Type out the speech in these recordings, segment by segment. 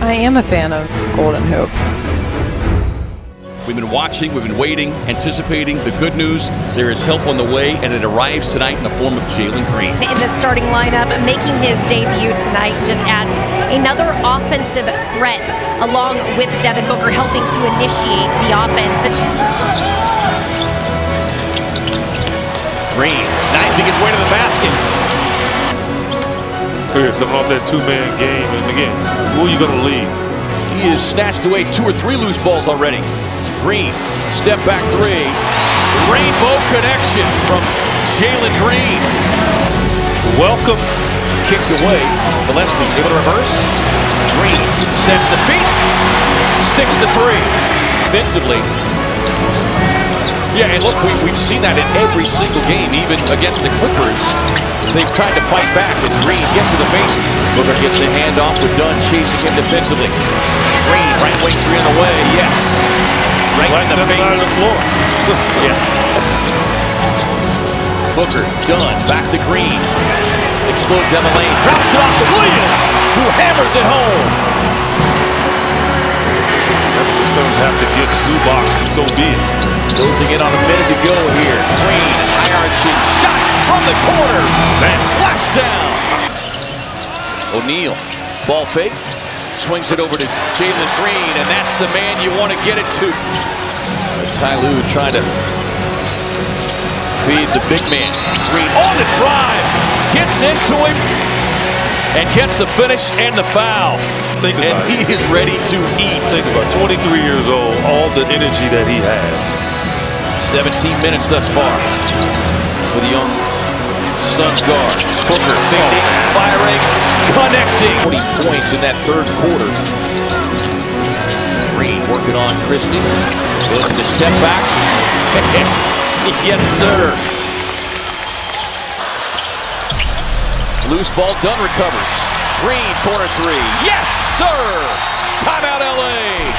I am a fan of Golden Hoops. We've been watching, we've been waiting, anticipating the good news. There is help on the way, and it arrives tonight in the form of Jalen Green. In the starting lineup, making his debut tonight, just adds another offensive threat, along with Devin Booker helping to initiate the offense. Green, knifing his way to the basket. He's coming off that two-man game, and again, who are you going to lead? He has snatched away 2 or 3 loose balls already. Green, step back 3. Rainbow connection from Jalen Green. Welcome. Kicked away. Gillespie able to reverse. Green sets the feet. Sticks the 3. Defensively. Yeah, and look, we've seen that in every single game, even against the Clippers. They've tried to fight back as Green gets to the base. Booker gets the handoff with Dunn chasing him defensively. Green, right wing 3 on the way, yes. Right in the face. The floor. Yeah. Booker, Dunn, back to Green. Explodes down the lane, drops it off to Williams, who hammers it home. The Suns have to get Zubac, so be it. Closing in on a minute to go here. Green, high arching shot from the corner. Splash down. O'Neal, ball fake. Swings it over to Jalen Green, and that's the man you want to get it to. Ty Lue trying to feed the big man. Green on the drive. Gets into him. And gets the finish and the foul. Think about and he is ready to eat. Think about 23 years old, all the energy that he has. 17 minutes thus far for the young Suns guard. Booker fading, firing, connecting. 20 points in that third quarter. Green working on Christie. Looking to step back. Yes, sir. Loose ball, Dunn recovers. Green, corner 3. Yes, sir! Timeout, LA!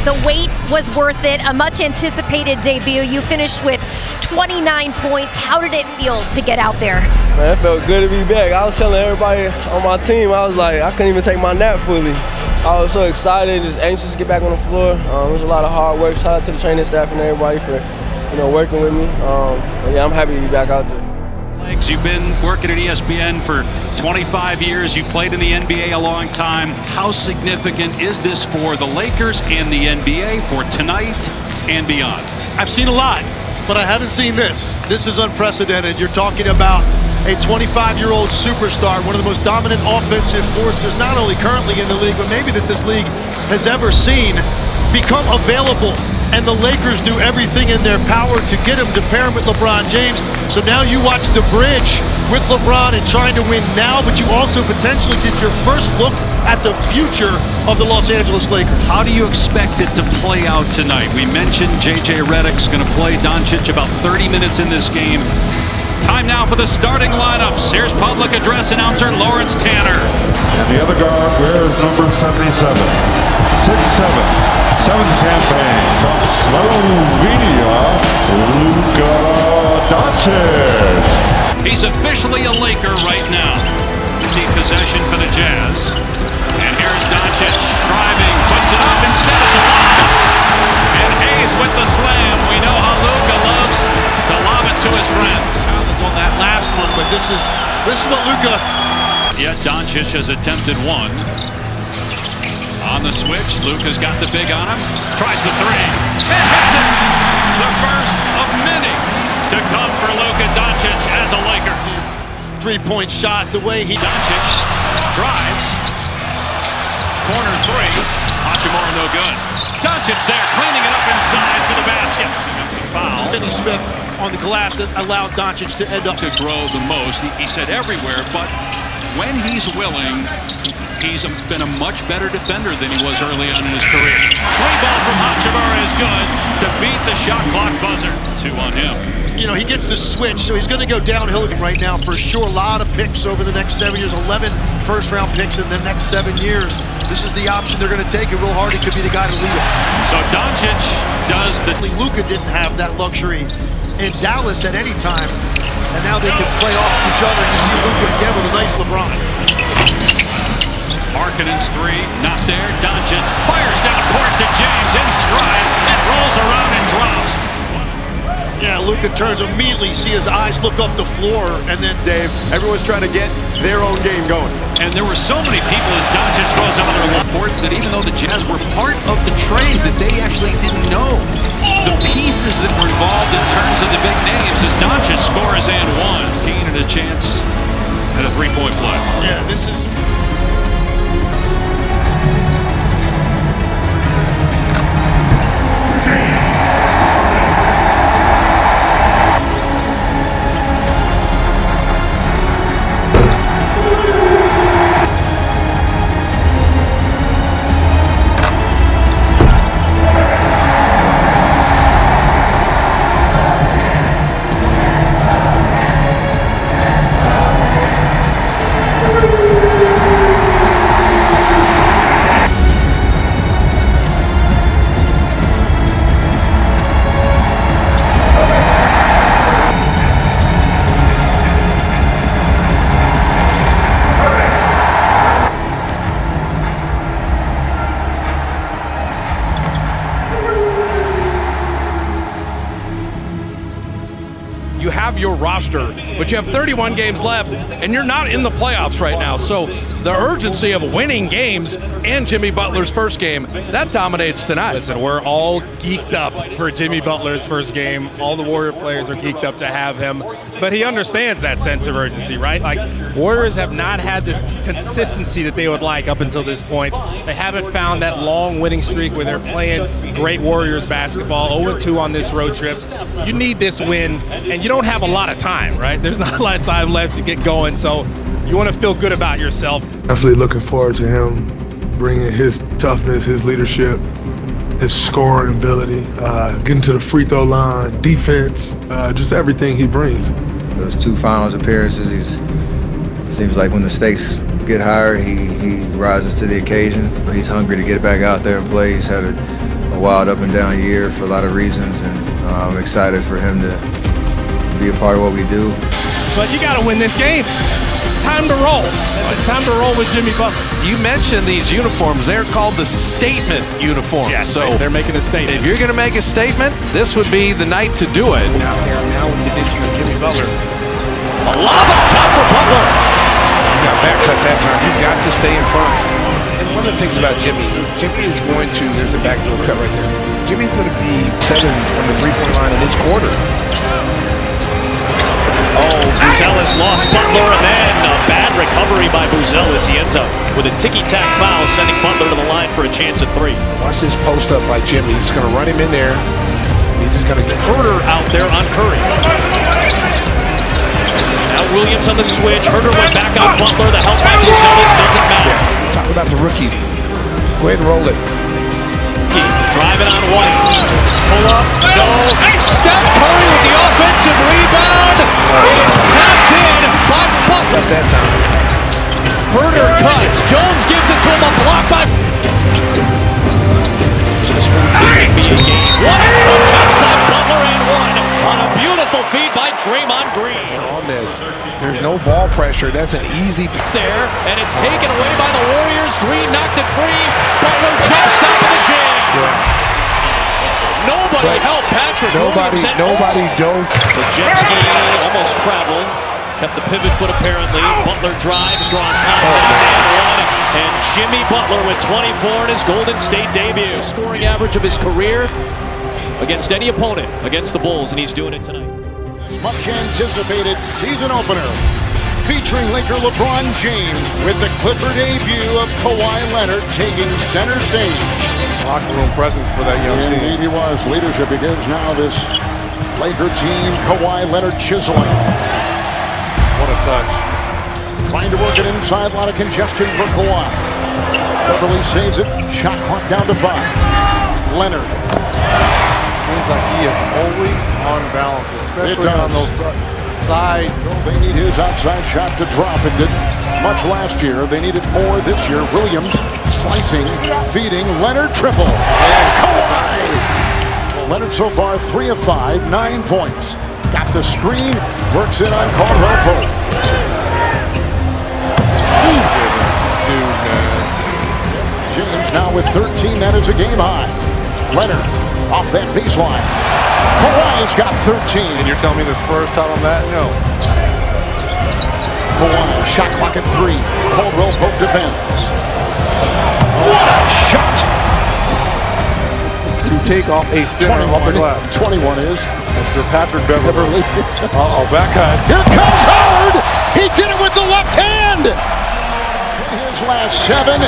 The wait was worth it. A much anticipated debut. You finished with 29 points. How did it feel to get out there? Man, it felt good to be back. I was telling everybody on my team, I was like, I couldn't even take my nap fully. I was so excited, just anxious to get back on the floor. It was a lot of hard work. Shout out to the training staff and everybody for, working with me. But yeah, I'm happy to be back out there. You've been working at ESPN for 25 years. You played in the NBA a long time. How significant is this for the Lakers and the NBA for tonight and beyond? I've seen a lot, but I haven't seen this. This is unprecedented. You're talking about a 25-year-old superstar, one of the most dominant offensive forces, not only currently in the league, but maybe that this league has ever seen, become available. And the Lakers do everything in their power to get him, to pair him with LeBron James. So now you watch the bridge with LeBron and trying to win now, but you also potentially get your first look at the future of the Los Angeles Lakers. How do you expect it to play out tonight? We mentioned J.J. Redick's going to play Doncic about 30 minutes in this game. Time now for the starting lineups. Here's public address announcer Lawrence Tanner. And the other guard wears number 77. 6'7". 7th campaign from Slovenia, Luka Doncic. He's officially a Laker right now. Deep possession for the Jazz. And here's Doncic driving, puts it up, instead it's a lob. And Hayes with the slam. We know how Luka loves to lob it to his friends. On that last one, but this is what Luka. Yeah, Doncic has attempted one. On the switch, Luka's got the big on him. Tries the 3 and hits it. The first of many to come for Luka Doncic as a Laker. 3-point shot, the way he... Doncic drives. Corner 3. Hachimura no good. Doncic there, cleaning it up inside for the basket. Foul. Finney Smith on the glass that allowed Doncic to end up... To grow the most. He said everywhere, but when he's willing, he's been a much better defender than he was early on in his career. 3 ball from Hachimura is good to beat the shot clock buzzer. 2 on him. He gets the switch, so he's going to go downhill right now for sure. A lot of picks over the next 7 years, 11 first-round picks in the next 7 years. This is the option they're going to take, and Will Hardy could be the guy to lead it. So Doncic does the... Luka didn't have that luxury in Dallas at any time, and now they can play off each other. You see Luka again with a nice LeBron. Markkanen's three, not there. Doncic fires down court to James in stride. It rolls around and drops. Yeah, Luka turns immediately, see his eyes look up the floor, and then Dave, everyone's trying to get their own game going. And there were so many people as Doncic throws out their reports that even though the Jazz were part of the trade, that they actually didn't know the pieces that were involved in terms of the big names as Doncic scores and one. And a chance at a three-point play. Yeah, this is... You have your roster, but you have 31 games left, and you're not in the playoffs right now. So the urgency of winning games and Jimmy Butler's first game, that dominates tonight. Listen, we're all geeked up for Jimmy Butler's first game. All the Warrior players are geeked up to have him, but he understands that sense of urgency, right? Like, Warriors have not had this consistency that they would like up until this point. They haven't found that long winning streak where they're playing great Warriors basketball, 0-2 on this road trip. You need this win, and you don't have a lot of time, right? There's not a lot of time left to get going, so you want to feel good about yourself. Definitely looking forward to him bringing his toughness, his leadership, his scoring ability, getting to the free throw line, defense, just everything he brings. Those two finals appearances, seems like when the stakes get higher, he rises to the occasion. He's hungry to get back out there and play. He's had a wild up and down year for a lot of reasons, and I'm excited for him to be a part of what we do. But you got to win this game. It's time to roll. It's time to roll with Jimmy Butler. You mentioned these uniforms. They're called the statement uniforms. Yeah, so they're making a statement. if you're going to make a statement, this would be the night to do it. Now when you did Jimmy Butler. A lob up top for Butler. He got back cut that time. He's got to stay in front. And one of the things about Jimmy is going to, there's a backdoor cut right there. Jimmy's going to be 7 from the three-point line in this quarter. Oh, Buzelis lost Butler, and then a bad recovery by Buzelis. He ends up with a ticky-tack foul, sending Butler to the line for a chance at three. Watch this post up by Jimmy. He's just going to run him in there. He's just going to get Herter out there on Curry. Now Williams on the switch. Herter went back on Butler. The help by Buzelis doesn't matter. Talk about the rookie. Go ahead and roll it. Driving on White. Pull up. No. Steph Curry with the offensive rebound. It is tapped in by Butler. Left that time. Herter cuts. Jones gives it to him. A block by. This will take be a game. What a tough catch by Butler and one on a beautiful feed by Draymond Green. On this, there's no ball pressure. That's an easy there, and it's taken away by the Warriors. Green knocked it free. Butler jump stop in the jam. Yeah. Nobody helped Patrick. Nobody dove. The jet ski almost traveled. Kept the pivot foot apparently. Butler drives, draws contact, and one. And Jimmy Butler with 24 in his Golden State debut. Scoring average of his career against any opponent against the Bulls, and he's doing it tonight. Much anticipated season opener featuring Laker LeBron James with the Clipper debut of Kawhi Leonard taking center stage. Locker room presence for that young team. Indeed he was. Leadership begins now. This Laker team, Kawhi Leonard chiseling. What a touch. Trying to work it inside, a lot of congestion for Kawhi. Beverly saves it. Shot clock down to 5. Leonard. Seems like he is always on balance, especially on those side. They need his outside shot to drop. It didn't much last year. They need it more this year. Williams slicing, feeding. Leonard triple. And Kawhi. Well, Leonard so far 3 of 5, 9 points. Got the screen. Works it on Caldwell Pope. This dude, man. now with 13. That is a game high. Leonard off that baseline. Kawhi's got 13. And you're telling me the Spurs taught on that? No. Kawhi, shot clock at 3. Caldwell Pope defends. What a shot! To take off a center off the glass. 21 is Mr. Patrick Beverly. Uh-oh, back cut. Here comes Howard! He did it with the left hand! His last 7.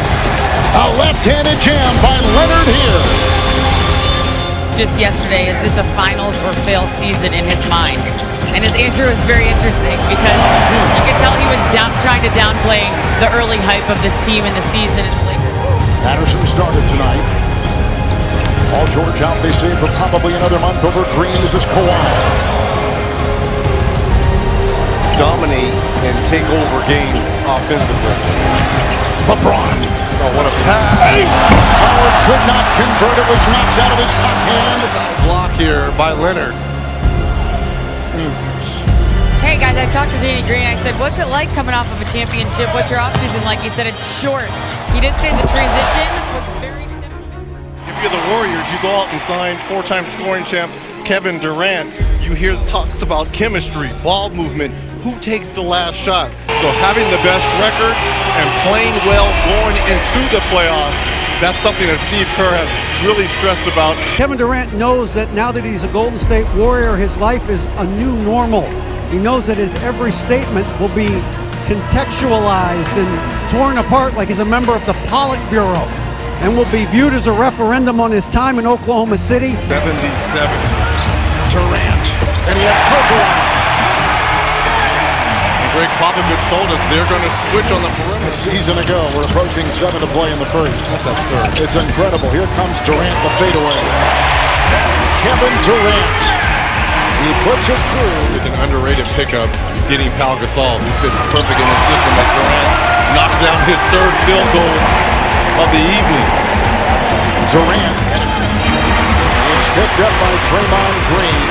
A left-handed jam by Leonard here. Just yesterday, is this a finals or fail season in his mind? And his answer was very interesting because you could tell he was trying to downplay the early hype of this team in the season. Patterson started tonight. Paul George out, they say, for probably another month over Green. This is Kawhi. Dominate and take over games offensively. LeBron. Oh, what a pass. Howard could not convert. It was knocked out of his hot hand. Block here by Leonard. Hey guys, I talked to Danny Green. I said, what's it like coming off of a championship? What's your offseason like? He said it's short. He did say the transition was very simple. If you're the Warriors, you go out and sign 4-time scoring champ Kevin Durant. You hear talks about chemistry, ball movement, who takes the last shot. So having the best record and playing well going into the playoffs, that's something that Steve Kerr has really stressed about. Kevin Durant knows that now that he's a Golden State Warrior, his life is a new normal. He knows that his every statement will be contextualized and torn apart like he's a member of the Pollock Bureau and will be viewed as a referendum on his time in Oklahoma City. 77. Durant. And he had Pope. Greg Popovich told us they're going to switch on the perimeter. A season ago, we're approaching 7 to play in the first. That's absurd. It's incredible. Here comes Durant, the fadeaway. Kevin Durant. He puts it through. It's an underrated pickup, getting Pau Gasol, who fits perfect in the system as Durant knocks down his 3rd field goal of the evening. Durant. It's picked up by Draymond Green.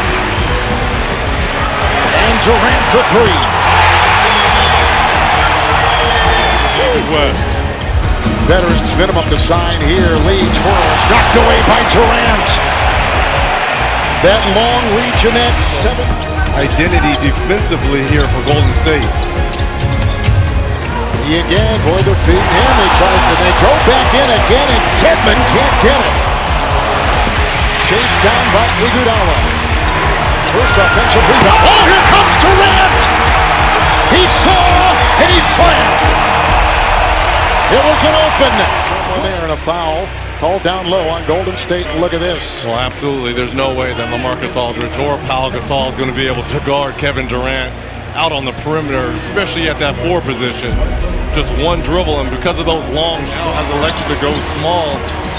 And Durant for 3. West. Veterans minimum to sign here. Lee twirls. Knocked away by Durant. That long reach in that 7. Identity defensively here for Golden State. He again, boy, they're feeding him. They go back in again, and Kidman can't get it. Chased down by Iguodala. First offensive rebound. Oh, here comes Durant! He saw, and he slammed. It was an open. Someone there and a foul called down low on Golden State. Look at this. Well, absolutely. There's no way that LaMarcus Aldridge or Pau Gasol is going to be able to guard Kevin Durant out on the perimeter, especially at that 4 position. Just one dribble, and because of those long shots, has elected to go small,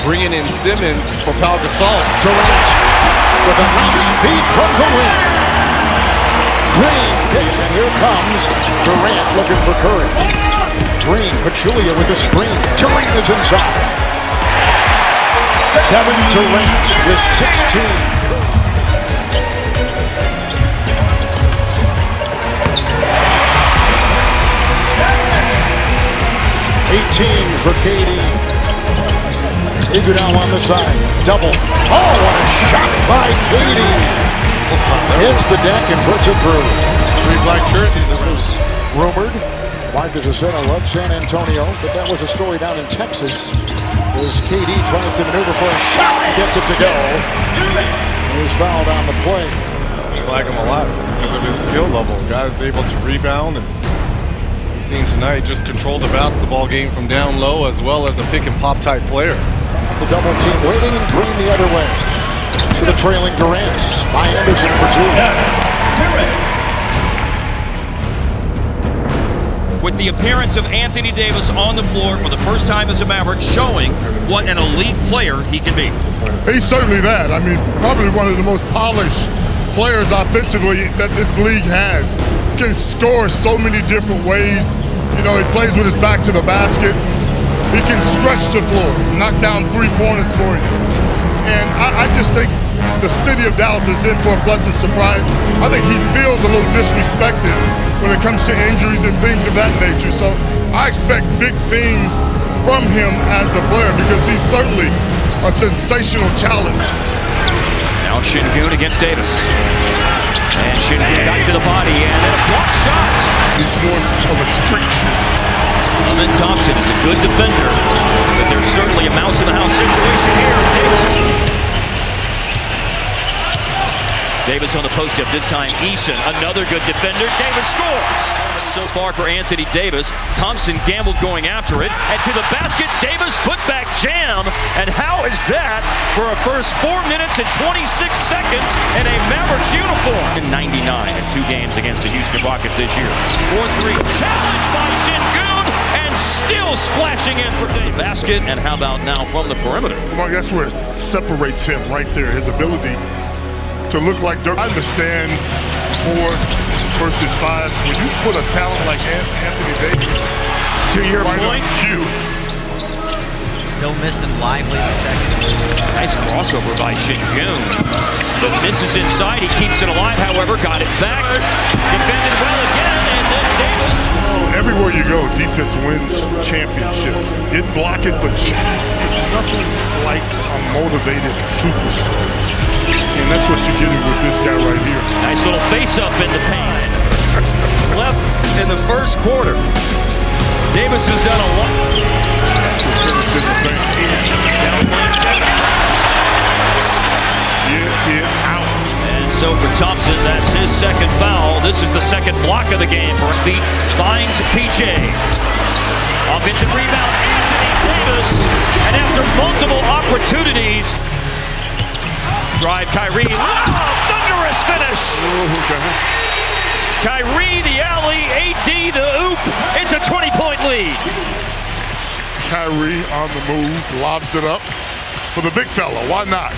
bringing in Simmons for Pau Gasol. Durant with a nice feed from the wing. Green, and here comes Durant looking for Curry. Green, Pachulia with the screen. Durant is inside. Kevin Durant with 16. For KD. Iguodala on the side. Double. Oh, what a shot by KD. Hits the deck and puts it through. 3 black jerseys. It was rumored. Marcus has said, I love San Antonio, but that was a story down in Texas as KD tries to maneuver for a shot. Gets it to go. He's fouled on the play. I like him a lot because of his skill level. Guy's able to rebound, and we've seen tonight just control the basketball game from down low as well as a pick and pop type player. The double team waiting, and Green the other way to the trailing Durant. By Anderson for 2. With the appearance of Anthony Davis on the floor for the first time as a Maverick, showing what an elite player he can be. He's certainly that. I mean, probably one of the most polished players offensively that this league has. Can score so many different ways. You know, he plays with his back to the basket. He can stretch the floor, knock down 3-pointers for you. And I just think the city of Dallas is in for a pleasant surprise. I think he feels a little disrespected when it comes to injuries and things of that nature. So I expect big things from him as a player because he's certainly a sensational challenge. Now Şengün against Davis. And Şengün got to the body and then a block shot. He's more of a strict shooter. Amen Thompson is a good defender, but there's certainly a mouse in the house situation here as Davis. Davis on the post up, this time Eason, another good defender. Davis scores! So far for Anthony Davis. Thompson gambled going after it, and to the basket, Davis put back jam. And how is that for a first 4 minutes and 26 seconds in a Mavericks uniform? In 99 in 2 games against the Houston Rockets this year. 4-3, challenged by Şengün, and still splashing in for Davis. Basket, and how about now from the perimeter? Well, that's where it separates him right there, his ability to look like Dirk. I understand 4 versus 5. When you put a talent like Anthony Davis to your right point, still missing Lively the second. Nice crossover by Şengün. The misses inside. He keeps it alive, however. Got it back. Defended well again, and then Davis. Everywhere you go, defense wins championships. Didn't block it, but it's nothing like a motivated superstar. And that's what you're getting with this guy right here. Nice little face-up in the paint. Left in the first quarter. Davis has done a lot. And so for Thompson, that's his second foul. This is the second block of the game. For his feet, finds PJ. Offensive rebound, Anthony Davis. And after multiple opportunities, drive Kyrie. Thunderous finish. Kyrie, the alley, AD, the oop. It's a 20-point lead. Kyrie on the move, lobs it up for the big fella. Why not?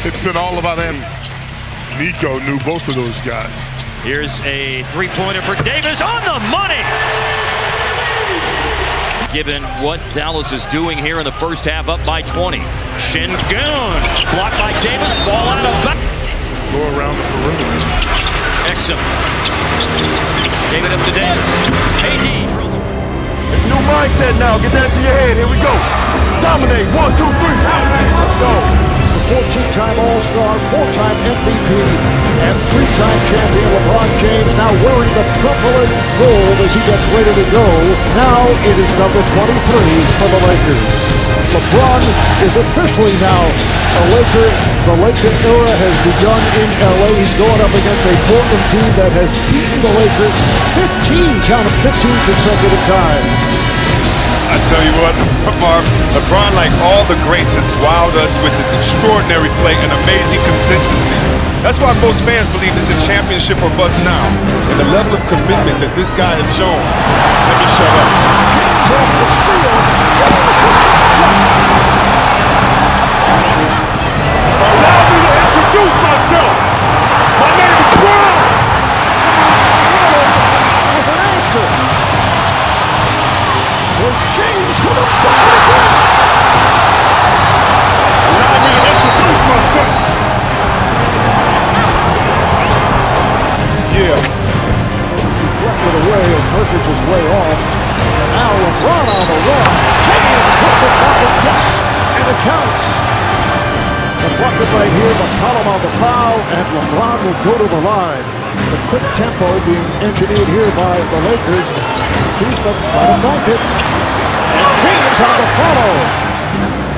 It's been all about him. Nico knew both of those guys. Here's a three-pointer for Davis on the money. Given what Dallas is doing here in the first half, up by 20. Şengün blocked by Davis, ball out of back. Go around the perimeter. Exum gave it up to Davis. AD drills it. It's a new mindset now. Get that to your head. Here we go. Dominate. 1, 2, 3. Let's go. The 14-time All-Star, 4-time MVP, and 3-time champion LeBron James now wearing the purple and gold as he gets ready to go. Now it is number 23 for the Lakers. LeBron is officially now a Laker. The Laker era has begun in LA. He's going up against a Portland team that has beaten the Lakers 15 consecutive times. I tell you what, Marv, LeBron, like all the greats, has wowed us with this extraordinary play and amazing consistency. That's why most fans believe it's a championship or bust now. And the level of commitment that this guy has shown. Let me shut up. James off the steal. James with the stop. Allow me to introduce myself. My name is Brown. With an answer. There's James to the bucket again. Allow me to introduce myself. Yeah. Deflected away and Nurkic is way off. And now LeBron on the run. James with the bucket, yes, and it counts. The bucket right here, McCollum on the foul, and LeBron will go to the line. The quick tempo being engineered here by the Lakers. Kuzma trying to bank it. And James on the follow.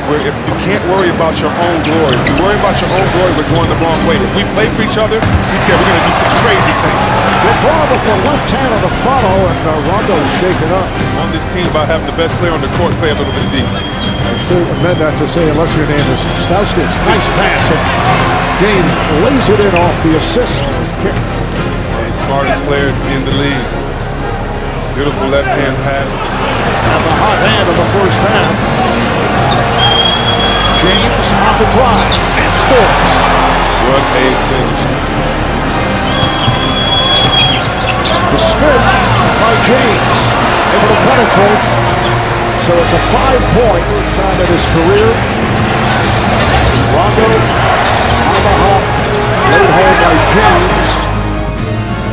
Where if you can't worry about your own glory, if you worry about your own glory, we're going the wrong way. If we play for each other, we said we're going to do some crazy things. LeBron with the left hand on the follow, and Rondo is shaken up. On this team, by having the best player on the court play a little bit deep. I should amend that to say, unless your name is Stauskas. Nice pass. And James lays it in off the assist. Kick. The smartest players in the league. Beautiful left-hand pass. And the hot hand of the first half. James on the drive and scores. What a finish. The spin by James. Able to penetrate. So it's a 5-point first time in his career. Rondo on the hop. Laid home by James.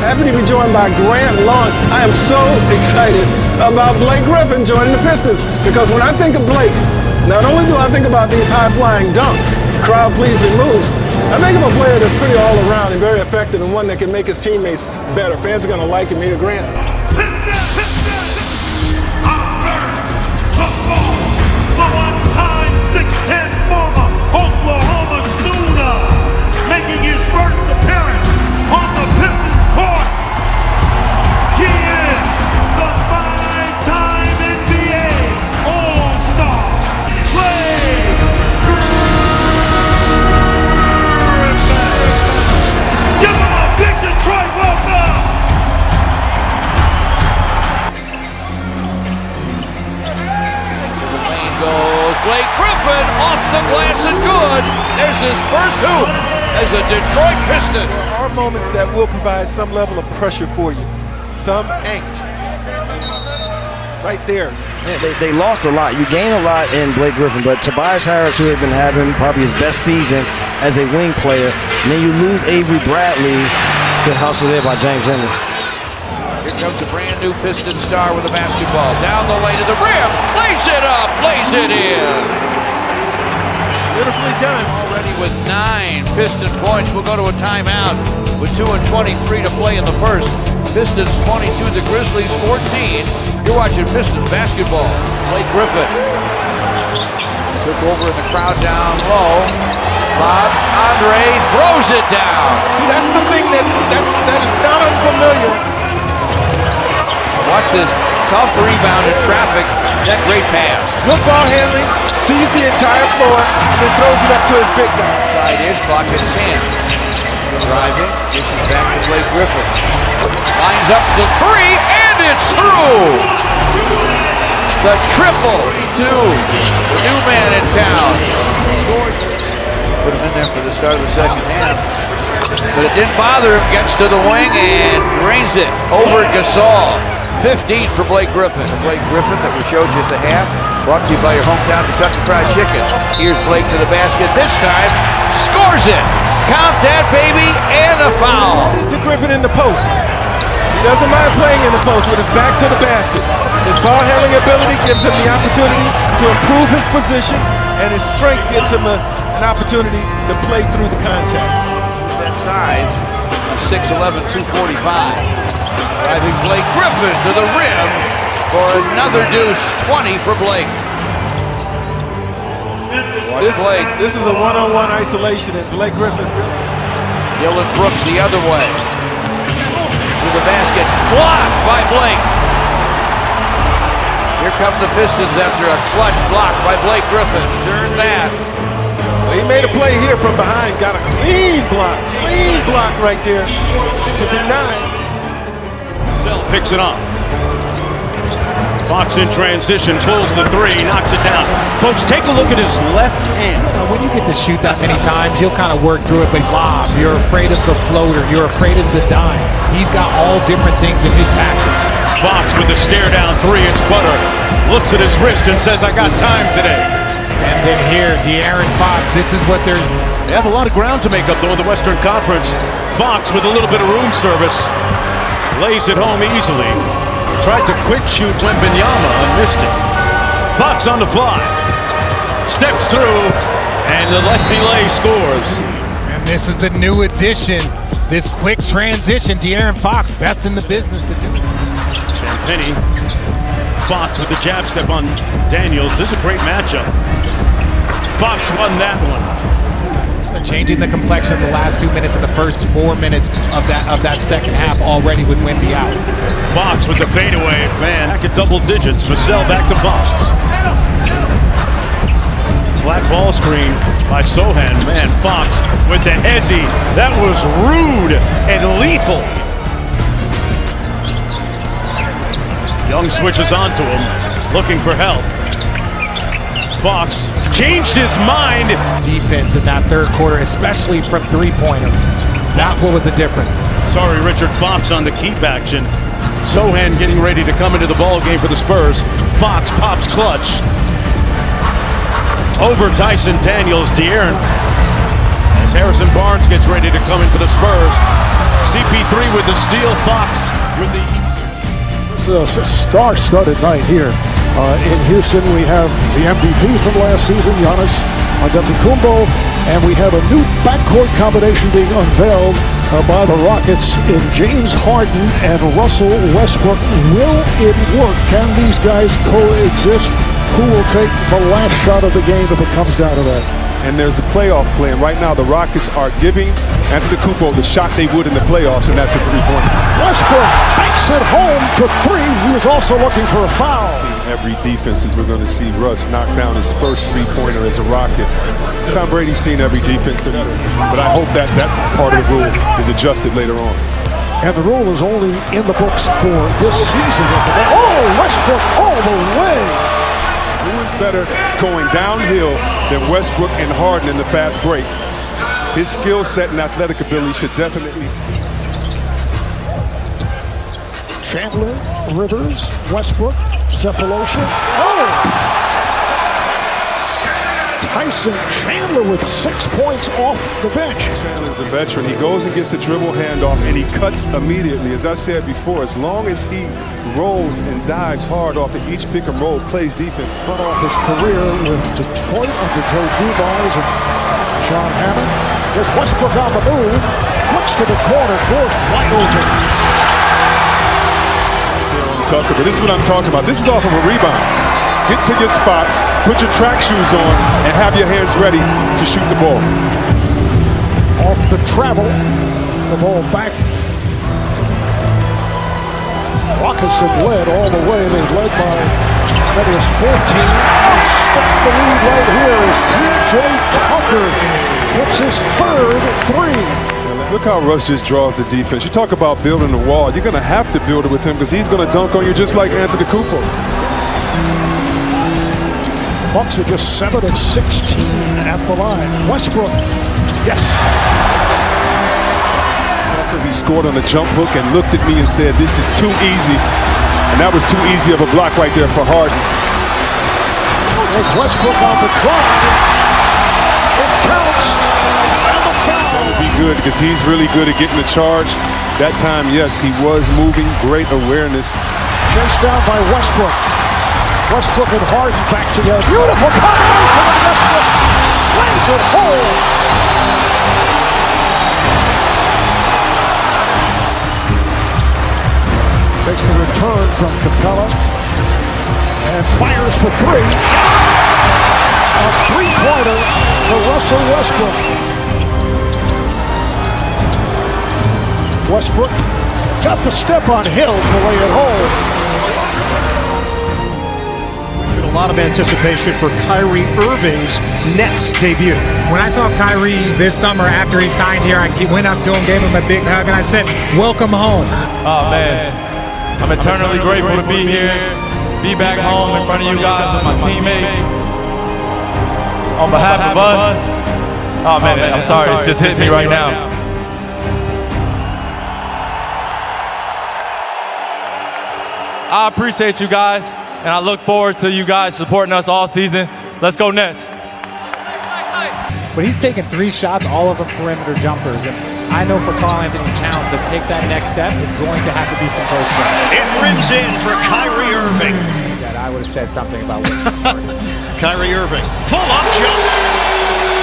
Happy to be joined by Grant Long. I am so excited about Blake Griffin joining the Pistons. Because when I think of Blake, not only do I think about these high-flying dunks, crowd-pleasing moves, I think of a player that's pretty all-around and very effective and one that can make his teammates better. Fans are going to like him here, Grant. The one-time 6'10" former Oklahoma Sooner, making his first appearance on the Pistons court. He is the five-time NBA All-Star. Blake Griffin. Give him a big Detroit welcome. Goes Blake Griffin off the glass and good. There's his first hoop as a Detroit Piston. There are moments that will provide some level of pressure for you, some angst. Right there. Yeah, they lost a lot. You gain a lot in Blake Griffin, but Tobias Harris, who had been having probably his best season as a wing player, and then you lose Avery Bradley, good hustle there by James Ennis. Here comes a brand new Piston star with a basketball. Down the lane to the rim. Lays it up. Lays it in. Beautifully done. Already with 9 Piston points. We'll go to a timeout with 2:23 to play in the first. Pistons 22, the Grizzlies 14. You're watching Pistons basketball. Blake Griffin took over in the crowd down low. Lobs. Andre throws it down. See, that's the thing that is not unfamiliar. Watch this tough rebound in traffic. That great pass. Good ball handling, sees the entire floor, and then throws it up to his big guy. Side is clock in his hand. Driving, dishes back to Blake Griffin. Lines up the three, and it's through. The triple, 2. The new man in town. Scores. Put him in there for the start of the second half. But it didn't bother him. Gets to the wing and drains it over Gasol. 15 for Blake Griffin. Blake Griffin that we showed you at the half. Brought to you by your hometown Kentucky Fried Chicken. Here's Blake to the basket. This time, scores it. Count that, baby, and a foul. To Griffin in the post. He doesn't mind playing in the post with his back to the basket. His ball handling ability gives him the opportunity to improve his position, and his strength gives him an opportunity to play through the contact. That size, 6'11", 245. Driving Blake Griffin to the rim for another deuce. 20 for Blake. This is a one-on-one isolation, and Blake Griffin really. Dylan Brooks the other way. To the basket. Blocked by Blake. Here come the Pistons after a clutch block by Blake Griffin. He's earned that. Well, he made a play here from behind. Got a clean block right there to deny. Picks it off. Fox in transition, pulls the three, knocks it down. Folks, take a look at his left hand. When you get to shoot that many times, you'll kind of work through it, but lob, you're afraid of the floater, you're afraid of the dime. He's got all different things in his package. Fox with the stare down three, it's Butler. Looks at his wrist and says, I got time today. And then here, De'Aaron Fox, this is what they have a lot of ground to make up, though, in the Western Conference. Fox with a little bit of room service. Lays it home easily. Tried to quick shoot Wembanyama and missed it. Fox on the fly. Steps through, and the lefty lay scores. And this is the new addition. This quick transition. De'Aaron Fox, best in the business to do it. Penny. Fox with the jab step on Daniels. This is a great matchup. Fox won that one. Changing the complexion of the last 2 minutes of the first 4 minutes of that second half already with Wemby out. Fox with the fadeaway, man, back at double digits. Vassell back to Fox. Flat ball screen by Sohan. Man, Fox with the hezzy. That was rude and lethal. Young switches onto him, looking for help. Fox changed his mind. Defense in that third quarter, especially from three-pointer. That's what was the difference. Sorry, Richard. Fox on the keep action. Sohan getting ready to come into the ball game for the Spurs. Fox pops clutch. Over Dyson Daniels, De'Aaron. As Harrison Barnes gets ready to come in for the Spurs. CP3 with the steal, Fox with the easy. It's a star-studded night here in Houston. We have the MVP from last season, Giannis Antetokounmpo, and we have a new backcourt combination being unveiled by the Rockets in James Harden and Russell Westbrook. Will it work? Can these guys coexist? Who will take the last shot of the game if it comes down to that? And there's a playoff plan. Right now, the Rockets are giving Antetokounmpo the shot they would in the playoffs, and that's a three-pointer. Westbrook banks it home for three. He was also looking for a foul. Every defense is we're going to see Russ knock down his first three-pointer as a Rocket. Tom Brady's seen every defense, but I hope that part of the rule is adjusted later on. And the rule is only in the books for this season. Oh, Westbrook all the way. Who is better going downhill than Westbrook and Harden in the fast break? His skill set and athletic ability should definitely speak. Chandler, Rivers, Westbrook, Cephalosha. Oh! Tyson Chandler with 6 points off the bench. Chandler's a veteran. He goes and gets the dribble handoff, and he cuts immediately. As I said before, as long as he rolls and dives hard off of each pick and roll, plays defense. Run off his career with Detroit under Joe Dumars and John Hammond. There's Westbrook on the move, flicks to the corner, Gordon wide open. Tucker, but this is what I'm talking about. This is off of a rebound. Get to your spots, put your track shoes on, and have your hands ready to shoot the ball. Off the travel, the ball back. Rockets have led all the way. They've led by as many as 14. Stuck the lead right here as P.J. Tucker gets his third three. Look how Russ just draws the defense. You talk about building the wall. You're going to have to build it with him because he's going to dunk on you just like Antetokounmpo. Bucks are just 7 of 16 at the line. Westbrook, yes. He scored on a jump hook and looked at me and said, "This is too easy." And that was too easy of a block right there for Harden. There's Westbrook on the drive. It counts. And the foul. That would be good because he's really good at getting the charge. That time, yes, he was moving. Great awareness. Chased down by Westbrook. Westbrook and Harden back together. Beautiful combination of Westbrook. Slams it home. Takes the return from Capella. And fires for three. Yes! A three-pointer for Russell Westbrook. Westbrook got the step on Hill to lay it home. A lot of anticipation for Kyrie Irving's Nets debut. When I saw Kyrie this summer after he signed here, I went up to him, gave him a big hug, and I said, "Welcome home." Oh man, I'm eternally grateful to be here, be back home in front of you guys with my teammates. On behalf of us, oh man, I'm sorry, it's just hit me right now. I appreciate you guys. And I look forward to you guys supporting us all season. Let's go Nets. But he's taken 3 shots, all of them perimeter jumpers. And I know for Karl-Anthony Towns to take that next step, it's going to have to be some post shot. It rims in for Kyrie Irving. That I would have said something about what Kyrie Irving, pull-up jump,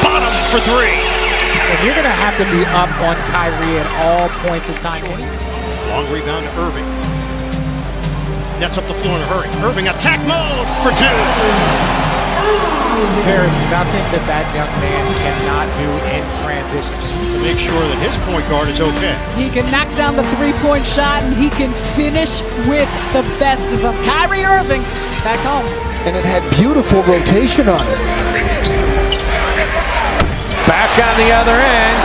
bottom for 3. And you're going to have to be up on Kyrie at all points in time. Long rebound to Irving. Nets up the floor in a hurry. Irving attack mode for 2. There is nothing that young man cannot do in transition. To make sure that his point guard is okay. He can knock down the three-point shot and he can finish with the best of them. Kyrie Irving back home. And it had beautiful rotation on it. Back on the other end.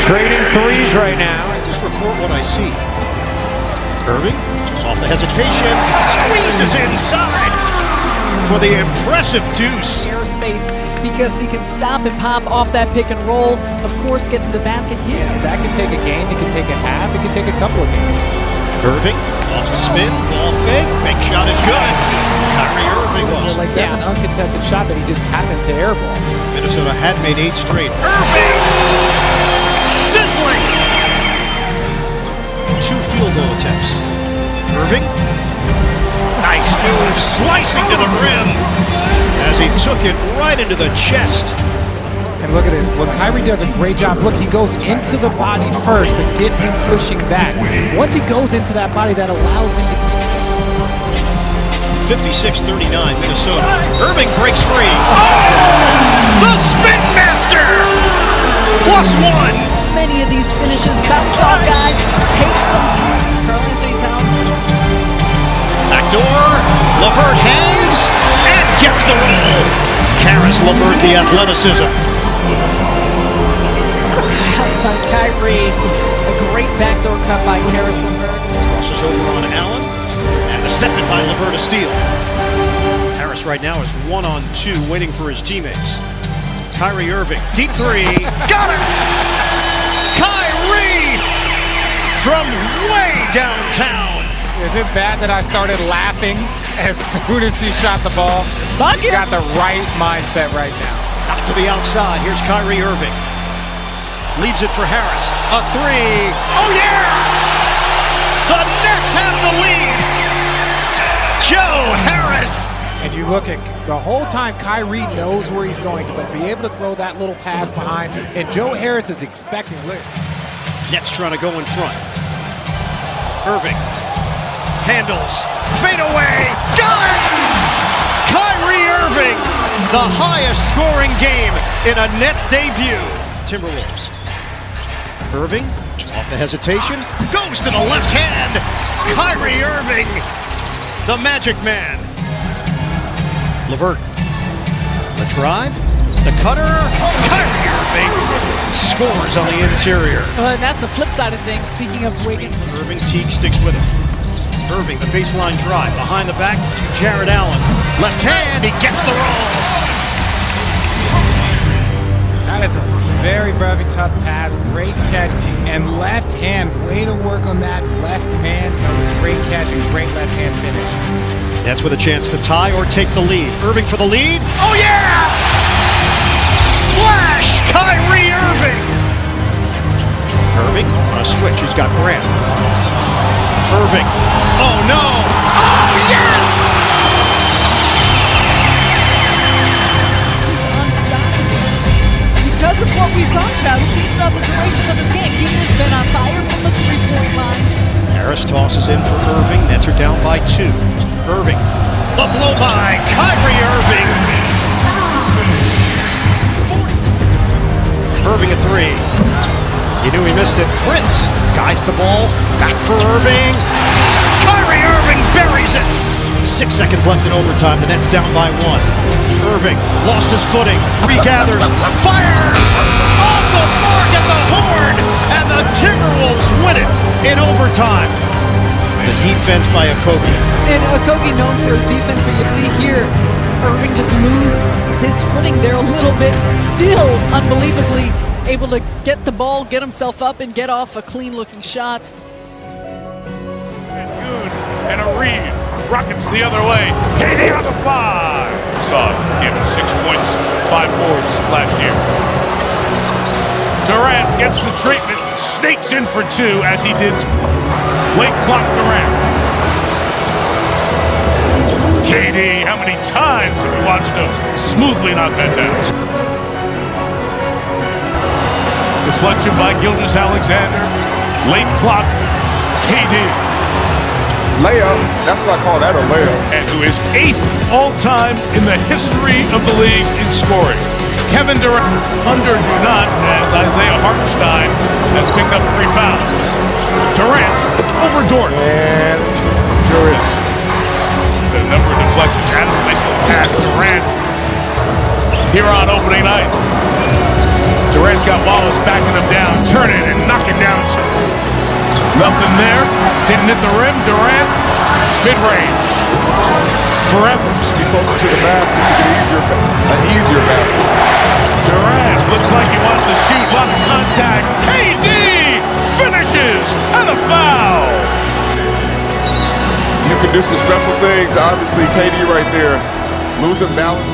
Trading threes right now. I just report what I see. Irving, off the hesitation, squeezes inside for the impressive deuce. Airspace because he can stop and pop off that pick and roll. Of course, get to the basket here. That can take a game, it can take a half, it can take a couple of games. Irving, off the spin, ball fake, big shot is good. Kyrie Irving was. That's an uncontested shot that he just happened to airball. Minnesota had made 8 straight. Irving! Sizzling! 2 field goal attempts. Irving. Nice move, slicing to the rim as he took it right into the chest. And look at this. When Kyrie does a great job, look, he goes into the body first to get him pushing back. Once he goes into that body, that allows him to 56-39 Minnesota. Irving breaks free. Oh! The spin master! +1. Many of these finishes bounce off guys. Take some. Carl Anthony Towns. Backdoor. LeVert hangs and gets the roll. Karis LeVert, the athleticism. Pass by Kyrie. A great backdoor cut by Karis LeVert. Crosses over on Allen. And the step in by LeVert to steal. Harris right now is 1-on-2 waiting for his teammates. Kyrie Irving, deep three. Got it! Kyrie from way downtown. Is it bad that I started laughing as soon as he shot the ball? He's got the right mindset right now. Out to the outside. Here's Kyrie Irving. Leaves it for Harris. A three. Oh, yeah! The Nets have the lead. Joe Harris. And you look at the whole time, Kyrie knows where he's going to, but be able to throw that little pass behind. And Joe Harris is expecting. Look. Nets trying to go in front. Irving. Handles. Fade away. Got it! Kyrie Irving. The highest scoring game in a Nets debut. Timberwolves. Irving. Off the hesitation. Goes to the left hand. Kyrie Irving. The Magic Man. LeVert. The drive. The cutter. Kyrie Irving scores on the interior. And that's the flip side of things. Speaking of Wiggins. Irving, Teague sticks with him. Irving, the baseline drive. Behind the back, Jared Allen. Left hand, he gets the roll. That is a very, very tough pass. Great catch. And left hand, way to work on that left hand. That was a great catch and great left hand finish. That's with a chance to tie or take the lead. Irving for the lead. Oh, yeah! Splash! Kyrie Irving! Irving on a switch. He's got Morant. Irving. Oh, no! Oh, yes! Because of what we've talked about, it seems throughout the duration of this game, he has been on fire from the three-point line. Harris tosses in for Irving. Nets are down by 2. Irving. The blow by Kyrie Irving. 40. Irving a 3. He knew he missed it. Prince guides the ball. Back for Irving. Kyrie Irving buries it. 6 seconds left in overtime. The Nets down by 1. Irving lost his footing. Regathers. Fires! Off the mark at the horn! And the Timberwolves win it in overtime. The defense by Okogie. And Okogie known for his defense, but you see here, Irving just lose his footing there a little bit. Still unbelievably able to get the ball, get himself up, and get off a clean-looking shot. And a read. Rockets the other way. KD on the fly. Saw him 6 points, 5 boards last year. Durant gets the treatment, sneaks in for 2 as he did. Late clock Durant. KD, how many times have we watched him smoothly knock that down? Deflection by Gilgeous-Alexander. Late clock, KD. Layup. That's what I call that a layup. And who is 8th all-time in the history of the league in scoring. Kevin Durant under do not, as Isaiah Hartenstein has picked up 3 fouls. Durant over Dort. And sure is. A number of deflections. Adams nice little pass. Durant here on opening night. Durant's got Wallace backing him down, turning and knocking down. Nothing there. Didn't hit the rim. Durant, mid-range. Forever. Be closer to the basket to get an easier basket. Durant looks like he wants to shoot. Lot of contact. KD finishes and a foul. You can do some special things. Obviously, KD right there losing balance.